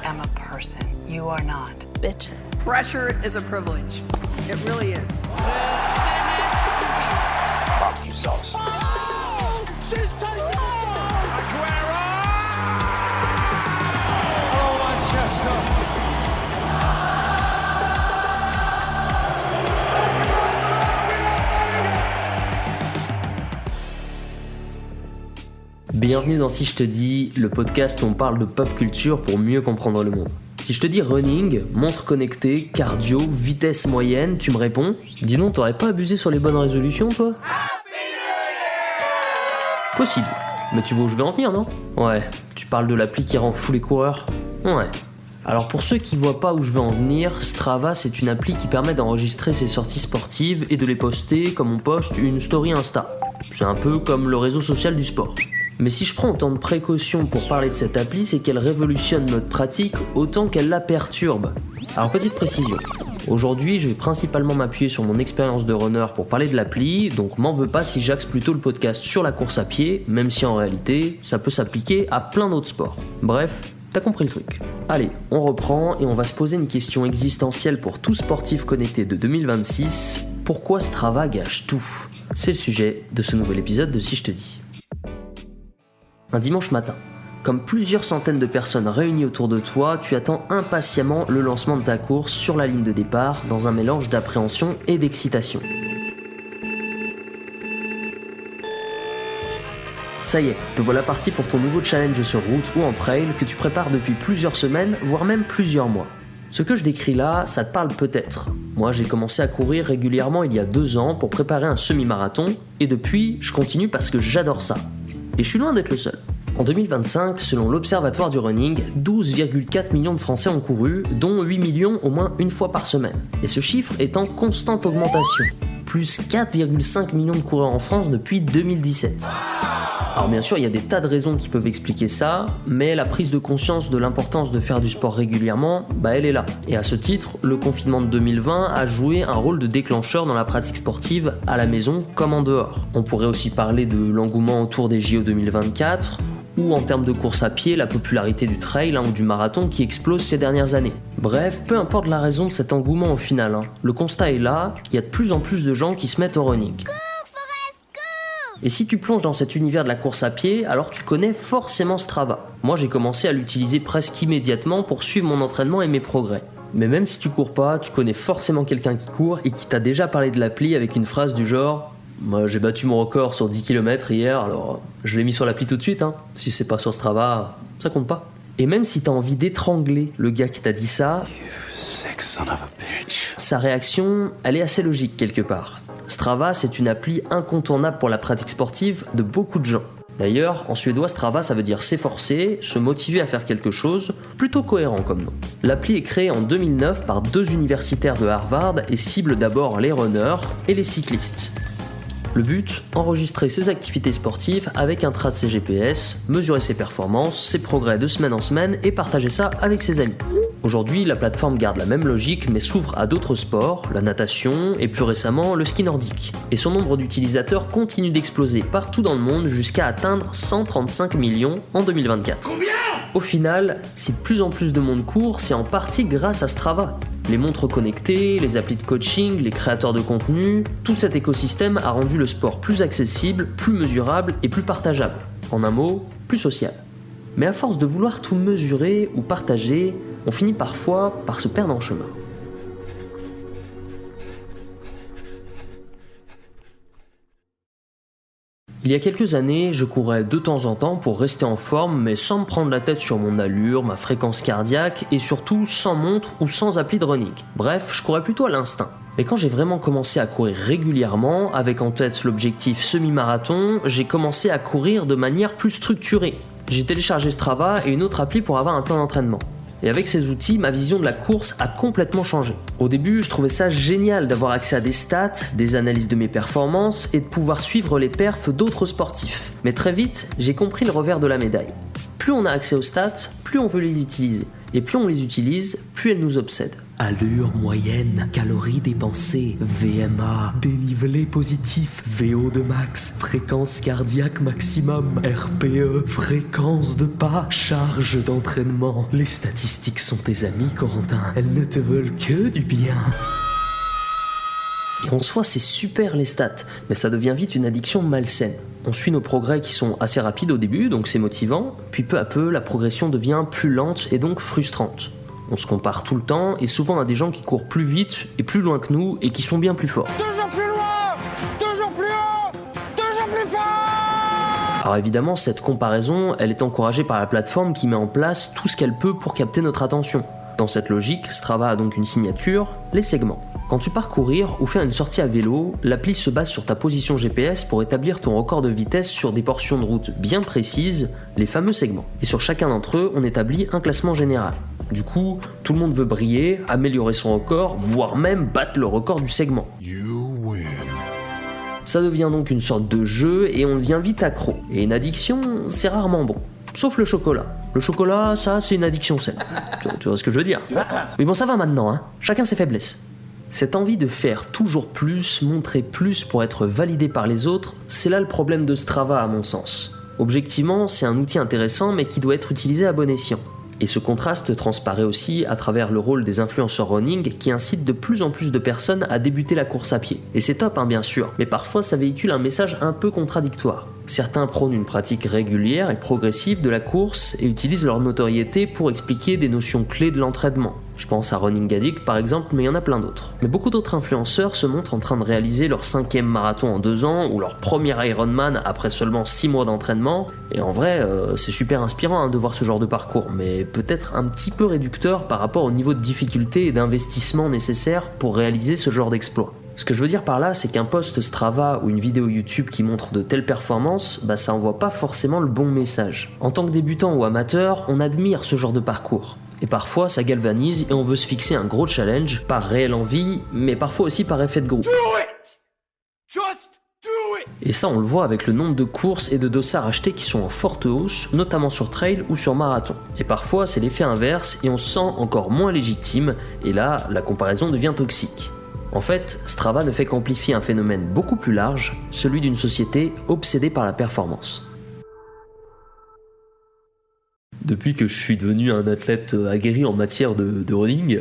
am a person. You are not. Bitch. Pressure is a privilege. It really is. Barbecue sauce. Oh, she's taken it! Aguero! Oh, Manchester. Bienvenue dans Si je te dis, le podcast où on parle de pop culture pour mieux comprendre le monde. Si je te dis running, montre connectée, cardio, vitesse moyenne, tu me réponds ? Dis donc, t'aurais pas abusé sur les bonnes résolutions, toi ? Possible. Mais tu vois où je vais en venir, non ? Ouais, tu parles de l'appli qui rend fou les coureurs ? Ouais. Alors pour ceux qui voient pas où je veux en venir, Strava c'est une appli qui permet d'enregistrer ses sorties sportives et de les poster comme on poste une story Insta. C'est un peu comme le réseau social du sport. Mais si je prends autant de précautions pour parler de cette appli, c'est qu'elle révolutionne notre pratique autant qu'elle la perturbe. Alors petite précision, aujourd'hui je vais principalement m'appuyer sur mon expérience de runner pour parler de l'appli, donc m'en veux pas si j'axe plutôt le podcast sur la course à pied, même si en réalité ça peut s'appliquer à plein d'autres sports. Bref, t'as compris le truc. Allez, on reprend et on va se poser une question existentielle pour tout sportif connecté de 2026. Pourquoi Strava gâche tout ? C'est le sujet de ce nouvel épisode de Si je te dis. Un dimanche matin, comme plusieurs centaines de personnes réunies autour de toi, tu attends impatiemment le lancement de ta course sur la ligne de départ dans un mélange d'appréhension et d'excitation. Ça y est, te voilà parti pour ton nouveau challenge sur route ou en trail que tu prépares depuis plusieurs semaines, voire même plusieurs mois. Ce que je décris là, ça te parle peut-être. Moi, j'ai commencé à courir régulièrement il y a 2 ans pour préparer un semi-marathon, et depuis, je continue parce que j'adore ça. Et je suis loin d'être le seul. En 2025, selon l'Observatoire du Running, 12,4 millions de Français ont couru, dont 8 millions au moins une fois par semaine. Et ce chiffre est en constante augmentation. Plus 4,5 millions de coureurs en France depuis 2017. Alors bien sûr, il y a des tas de raisons qui peuvent expliquer ça, mais la prise de conscience de l'importance de faire du sport régulièrement, elle est là. Et à ce titre, le confinement de 2020 a joué un rôle de déclencheur dans la pratique sportive, à la maison comme en dehors. On pourrait aussi parler de l'engouement autour des JO 2024, ou en termes de course à pied, la popularité du trail ou du marathon qui explose ces dernières années. Bref, peu importe la raison de cet engouement au final, le constat est là, il y a de plus en plus de gens qui se mettent au running. Et si tu plonges dans cet univers de la course à pied, alors tu connais forcément Strava. Moi j'ai commencé à l'utiliser presque immédiatement pour suivre mon entraînement et mes progrès. Mais même si tu cours pas, tu connais forcément quelqu'un qui court et qui t'a déjà parlé de l'appli avec une phrase du genre « Moi j'ai battu mon record sur 10 km hier, alors je l'ai mis sur l'appli tout de suite, si c'est pas sur Strava, ça compte pas. » Et même si t'as envie d'étrangler le gars qui t'a dit ça, sa réaction, elle est assez logique quelque part. Strava, c'est une appli incontournable pour la pratique sportive de beaucoup de gens. D'ailleurs, en suédois, Strava, ça veut dire s'efforcer, se motiver à faire quelque chose, plutôt cohérent comme nom. L'appli est créée en 2009 par 2 universitaires de Harvard et cible d'abord les runners et les cyclistes. Le but, enregistrer ses activités sportives avec un tracé GPS, mesurer ses performances, ses progrès de semaine en semaine et partager ça avec ses amis. Aujourd'hui, la plateforme garde la même logique mais s'ouvre à d'autres sports, la natation et plus récemment le ski nordique. Et son nombre d'utilisateurs continue d'exploser partout dans le monde jusqu'à atteindre 135 millions en 2024. Combien ? Au final, si de plus en plus de monde court, c'est en partie grâce à Strava. Les montres connectées, les applis de coaching, les créateurs de contenu, tout cet écosystème a rendu le sport plus accessible, plus mesurable et plus partageable. En un mot, plus social. Mais à force de vouloir tout mesurer ou partager, on finit parfois par se perdre en chemin. Il y a quelques années, je courais de temps en temps pour rester en forme, mais sans me prendre la tête sur mon allure, ma fréquence cardiaque et surtout sans montre ou sans appli de running. Bref, je courais plutôt à l'instinct. Mais quand j'ai vraiment commencé à courir régulièrement, avec en tête l'objectif semi-marathon, j'ai commencé à courir de manière plus structurée. J'ai téléchargé Strava et une autre appli pour avoir un plan d'entraînement. Et avec ces outils, ma vision de la course a complètement changé. Au début, je trouvais ça génial d'avoir accès à des stats, des analyses de mes performances et de pouvoir suivre les perfs d'autres sportifs. Mais très vite, j'ai compris le revers de la médaille. Plus on a accès aux stats, plus on veut les utiliser. Et plus on les utilise, plus elles nous obsèdent. allure moyenne, calories dépensées, VMA, dénivelé positif, VO2 max, fréquence cardiaque maximum, RPE, fréquence de pas, charge d'entraînement. Les statistiques sont tes amies, Corentin. Elles ne te veulent que du bien. Et en soi, c'est super les stats, mais ça devient vite une addiction malsaine. On suit nos progrès qui sont assez rapides au début, donc c'est motivant, puis peu à peu, la progression devient plus lente et donc frustrante. On se compare tout le temps, et souvent à des gens qui courent plus vite et plus loin que nous, et qui sont bien plus forts. Toujours plus loin, toujours plus haut, toujours plus fort. Alors évidemment, cette comparaison, elle est encouragée par la plateforme qui met en place tout ce qu'elle peut pour capter notre attention. Dans cette logique, Strava a donc une signature, les segments. Quand tu pars courir ou faire une sortie à vélo, l'appli se base sur ta position GPS pour établir ton record de vitesse sur des portions de route bien précises, les fameux segments. Et sur chacun d'entre eux, on établit un classement général. Du coup, tout le monde veut briller, améliorer son record, voire même battre le record du segment. Ça devient donc une sorte de jeu et on devient vite accro. Et une addiction, c'est rarement bon. Sauf le chocolat. Le chocolat, ça, c'est une addiction saine. Tu vois ce que je veux dire ? Mais bon, ça va maintenant, hein. Chacun ses faiblesses. Cette envie de faire toujours plus, montrer plus pour être validé par les autres, c'est là le problème de Strava à mon sens. Objectivement, c'est un outil intéressant mais qui doit être utilisé à bon escient. Et ce contraste transparaît aussi à travers le rôle des influenceurs running qui incitent de plus en plus de personnes à débuter la course à pied. Et c'est top bien sûr, mais parfois ça véhicule un message un peu contradictoire. Certains prônent une pratique régulière et progressive de la course et utilisent leur notoriété pour expliquer des notions clés de l'entraînement. Je pense à Running Addict par exemple, mais il y en a plein d'autres. Mais beaucoup d'autres influenceurs se montrent en train de réaliser leur 5e marathon en 2 ans ou leur premier Ironman après seulement 6 mois d'entraînement. Et en vrai, c'est super inspirant de voir ce genre de parcours, mais peut-être un petit peu réducteur par rapport au niveau de difficulté et d'investissement nécessaire pour réaliser ce genre d'exploit. Ce que je veux dire par là, c'est qu'un post Strava ou une vidéo YouTube qui montre de telles performances, ça envoie pas forcément le bon message. En tant que débutant ou amateur, on admire ce genre de parcours. Et parfois, ça galvanise et on veut se fixer un gros challenge, par réelle envie, mais parfois aussi par effet de groupe. Et ça, on le voit avec le nombre de courses et de dossards achetés qui sont en forte hausse, notamment sur trail ou sur marathon. Et parfois, c'est l'effet inverse et on se sent encore moins légitime, et là, la comparaison devient toxique. En fait, Strava ne fait qu'amplifier un phénomène beaucoup plus large, celui d'une société obsédée par la performance. Depuis que je suis devenu un athlète aguerri en matière de running,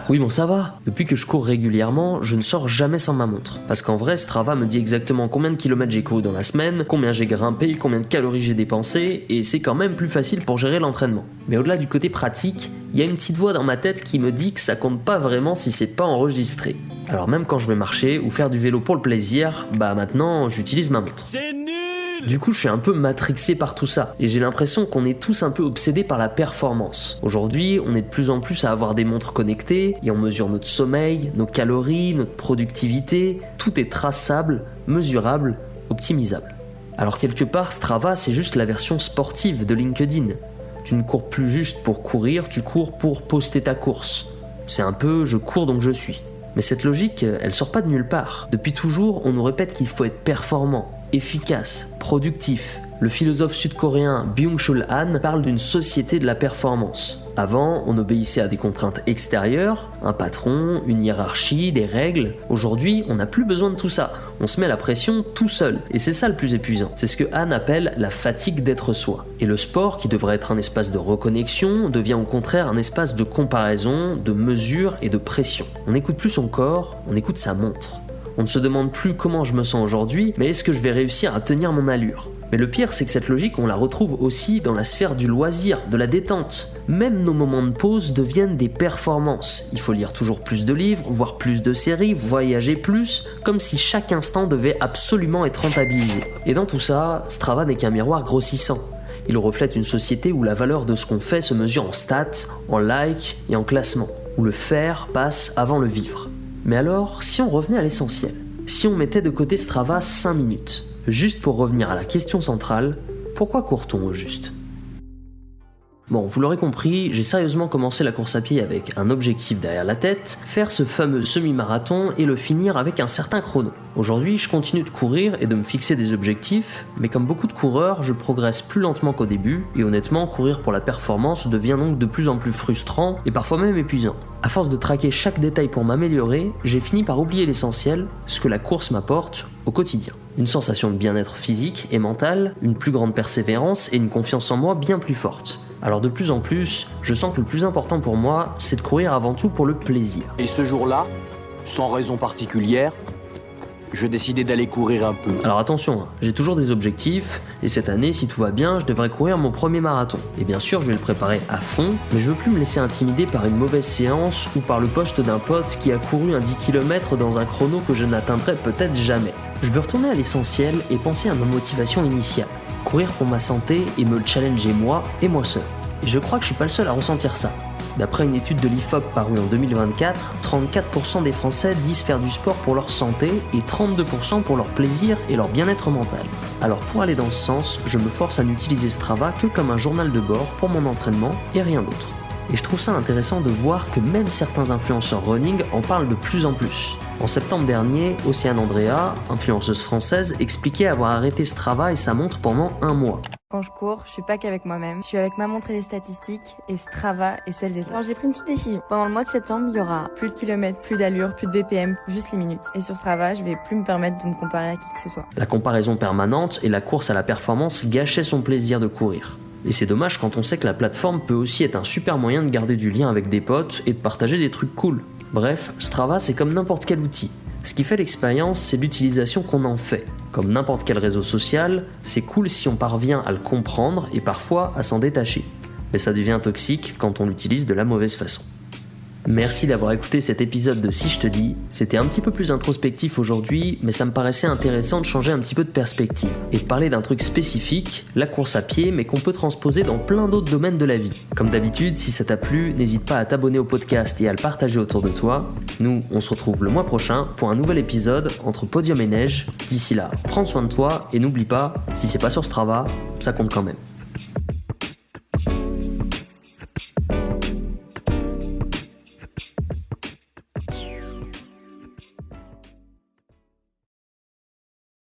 oui bon ça va. Depuis que je cours régulièrement, je ne sors jamais sans ma montre. Parce qu'en vrai, Strava me dit exactement combien de kilomètres j'ai couru dans la semaine, combien j'ai grimpé, combien de calories j'ai dépensé, et c'est quand même plus facile pour gérer l'entraînement. Mais au-delà du côté pratique, il y a une petite voix dans ma tête qui me dit que ça compte pas vraiment si c'est pas enregistré. Alors même quand je vais marcher ou faire du vélo pour le plaisir, maintenant j'utilise ma montre. C'est nul. Du coup, je suis un peu matrixé par tout ça, et j'ai l'impression qu'on est tous un peu obsédés par la performance. Aujourd'hui, on est de plus en plus à avoir des montres connectées, et on mesure notre sommeil, nos calories, notre productivité, tout est traçable, mesurable, optimisable. Alors quelque part, Strava, c'est juste la version sportive de LinkedIn. Tu ne cours plus juste pour courir, tu cours pour poster ta course. C'est un peu « je cours donc je suis ». Mais cette logique, elle sort pas de nulle part. Depuis toujours, on nous répète qu'il faut être performant, efficace, productif. Le philosophe sud-coréen Byung-Chul Han parle d'une société de la performance. Avant, on obéissait à des contraintes extérieures, un patron, une hiérarchie, des règles. Aujourd'hui, on n'a plus besoin de tout ça. On se met la pression tout seul. Et c'est ça le plus épuisant. C'est ce que Han appelle la fatigue d'être soi. Et le sport, qui devrait être un espace de reconnexion, devient au contraire un espace de comparaison, de mesure et de pression. On n'écoute plus son corps, on écoute sa montre. On ne se demande plus comment je me sens aujourd'hui, mais est-ce que je vais réussir à tenir mon allure ? Mais le pire, c'est que cette logique, on la retrouve aussi dans la sphère du loisir, de la détente. Même nos moments de pause deviennent des performances. Il faut lire toujours plus de livres, voir plus de séries, voyager plus, comme si chaque instant devait absolument être rentabilisé. Et dans tout ça, Strava n'est qu'un miroir grossissant. Il reflète une société où la valeur de ce qu'on fait se mesure en stats, en likes et en classements, où le faire passe avant le vivre. Mais alors, si on revenait à l'essentiel, si on mettait de côté Strava 5 minutes, juste pour revenir à la question centrale, pourquoi court-on au juste ? Bon, vous l'aurez compris, j'ai sérieusement commencé la course à pied avec un objectif derrière la tête, faire ce fameux semi-marathon et le finir avec un certain chrono. Aujourd'hui, je continue de courir et de me fixer des objectifs, mais comme beaucoup de coureurs, je progresse plus lentement qu'au début, et honnêtement, courir pour la performance devient donc de plus en plus frustrant et parfois même épuisant. À force de traquer chaque détail pour m'améliorer, j'ai fini par oublier l'essentiel, ce que la course m'apporte au quotidien. Une sensation de bien-être physique et mental, une plus grande persévérance et une confiance en moi bien plus forte. Alors de plus en plus, je sens que le plus important pour moi, c'est de courir avant tout pour le plaisir. Et ce jour-là, sans raison particulière, je décidais d'aller courir un peu. Alors attention, j'ai toujours des objectifs, et cette année, si tout va bien, je devrais courir mon premier marathon. Et bien sûr, je vais le préparer à fond, mais je veux plus me laisser intimider par une mauvaise séance ou par le poste d'un pote qui a couru un 10 km dans un chrono que je n'atteindrai peut-être jamais. Je veux retourner à l'essentiel et penser à ma motivation initiale. Courir pour ma santé et me le challenger moi et moi seul. Et je crois que je suis pas le seul à ressentir ça. D'après une étude de l'IFOP parue en 2024, 34% des Français disent faire du sport pour leur santé et 32% pour leur plaisir et leur bien-être mental. Alors pour aller dans ce sens, je me force à n'utiliser Strava que comme un journal de bord pour mon entraînement et rien d'autre. Et je trouve ça intéressant de voir que même certains influenceurs running en parlent de plus en plus. En septembre dernier, Océane Andrea, influenceuse française, expliquait avoir arrêté Strava et sa montre pendant 1 mois. Quand je cours, je suis pas qu'avec moi-même. Je suis avec ma montre et les statistiques, et Strava et celle des autres. Alors j'ai pris une petite décision. Pendant le mois de septembre, il y aura plus de kilomètres, plus d'allure, plus de BPM, juste les minutes. Et sur Strava, je vais plus me permettre de me comparer à qui que ce soit. La comparaison permanente et la course à la performance gâchaient son plaisir de courir. Et c'est dommage quand on sait que la plateforme peut aussi être un super moyen de garder du lien avec des potes et de partager des trucs cool. Bref, Strava c'est comme n'importe quel outil. Ce qui fait l'expérience, c'est l'utilisation qu'on en fait. Comme n'importe quel réseau social, c'est cool si on parvient à le comprendre et parfois à s'en détacher. Mais ça devient toxique quand on l'utilise de la mauvaise façon. Merci d'avoir écouté cet épisode de Si je te dis. C'était un petit peu plus introspectif aujourd'hui, mais ça me paraissait intéressant de changer un petit peu de perspective et de parler d'un truc spécifique, la course à pied, mais qu'on peut transposer dans plein d'autres domaines de la vie. Comme d'habitude, si ça t'a plu, n'hésite pas à t'abonner au podcast et à le partager autour de toi. Nous, on se retrouve le mois prochain pour un nouvel épisode entre Podium et Neige. D'ici là, prends soin de toi et n'oublie pas, si c'est pas sur Strava, ça compte quand même.